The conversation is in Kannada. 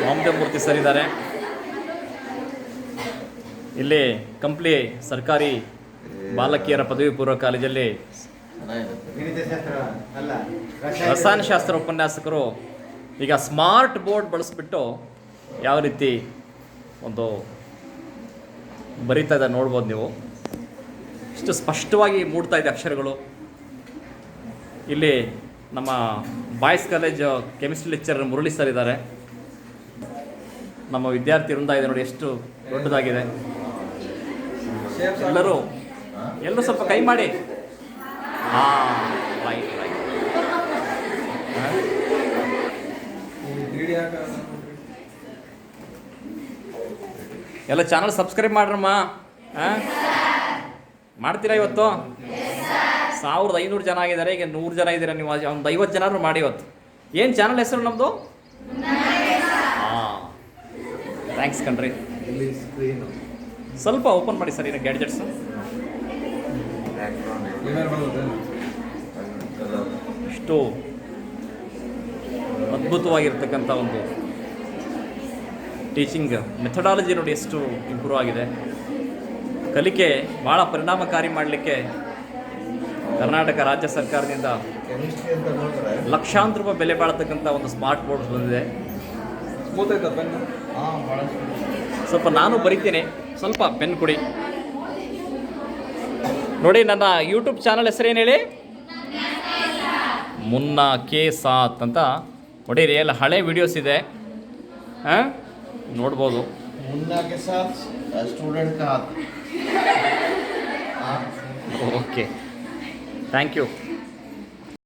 ವಾಮದೇವ ಮೂರ್ತಿ ಸರ್ ಇದ್ದಾರೆ. ಇಲ್ಲಿ ಕಂಪ್ಲಿ ಸರ್ಕಾರಿ ಬಾಲಕಿಯರ ಪದವಿ ಪೂರ್ವ ಕಾಲೇಜಲ್ಲಿ ರಸಾಯನಶಾಸ್ತ್ರ ಉಪನ್ಯಾಸಕರು ಈಗ ಸ್ಮಾರ್ಟ್ ಬೋರ್ಡ್ ಬಳಸಿಬಿಟ್ಟು ಯಾವ ರೀತಿ ಒಂದು ಬರೀತಾ ಇದ್ದಾರೆ ನೋಡ್ಬೋದು ನೀವು. ಇಷ್ಟು ಸ್ಪಷ್ಟವಾಗಿ ಮೂಡ್ತಾ ಇದೆ ಅಕ್ಷರಗಳು. ಇಲ್ಲಿ ನಮ್ಮ boys college chemistry lecturer Murali sir ಇದ್ದಾರೆ. ನಮ್ಮ ವಿದ್ಯಾರ್ಥಿ ವೃಂದ ಇದೆ ನೋಡಿ, ಎಷ್ಟು ದೊಡ್ಡದಾಗಿದೆ. ಎಲ್ಲರೂ ಸ್ವಲ್ಪ ಕೈ ಮಾಡಿ. Right right. ಎಲ್ಲ ಚಾನಲ್ ಸಬ್ಸ್ಕ್ರೈಬ್ ಮಾಡ್ರಮ್ಮ. ಮಾಡ್ತೀರಾ ಇವತ್ತು? 1500 ಜನ ಆಗಿದ್ದಾರೆ, ಈಗ 100 ಜನ ಇದ್ದೀರಾ ನೀವು. ಒಂದು 50 ಜನರು ಮಾಡಿ ಇವತ್ತು. ಏನು ಚಾನಲ್ ಹೆಸರು ನಮ್ಮದು? ಥ್ಯಾಂಕ್ಸ್ ಕಣ್ರಿ. ಸ್ವಲ್ಪ ಓಪನ್ ಮಾಡಿ ಸರ್, ಏನು ಗ್ಯಾಡ್ಜೆಟ್ಸು. ಇಷ್ಟು ಅದ್ಭುತವಾಗಿರ್ತಕ್ಕಂಥ ಒಂದು ಟೀಚಿಂಗ್ ಮೆಥಡಾಲಜಿ ನೋಡಿ, ಎಷ್ಟು ಇಂಪ್ರೂವ್ ಆಗಿದೆ. ಕಲಿಕೆ ಭಾಳ ಪರಿಣಾಮಕಾರಿ ಮಾಡಲಿಕ್ಕೆ ಕರ್ನಾಟಕ ರಾಜ್ಯ ಸರ್ಕಾರದಿಂದ ಲಕ್ಷಾಂತರ ರೂಪಾಯಿ ಬೆಲೆ ಬಾಳತಕ್ಕಂಥ ಒಂದು ಸ್ಮಾರ್ಟ್ ಬೋರ್ಡ್ ಬಂದಿದೆ. ಸ್ವಲ್ಪ ನಾನು ಬರಿತೀನಿ, ಸ್ವಲ್ಪ ಪೆನ್ ಕೊಡಿ. ನೋಡಿ, ನನ್ನ ಯೂಟ್ಯೂಬ್ ಚಾನಲ್ ಹೆಸರೇನು ಹೇಳಿ? ಮುನ್ನಾ ಕೆ ಸಾತ್ ಅಂತ ನೋಡಿರಿ. ಎಲ್ಲ ಹಳೆ ವಿಡಿಯೋಸ್ ಇದೆ, ನೋಡ್ಬೋದು. मुन्ना के साथ स्टूडेंट का हाथ. Okay, thank you.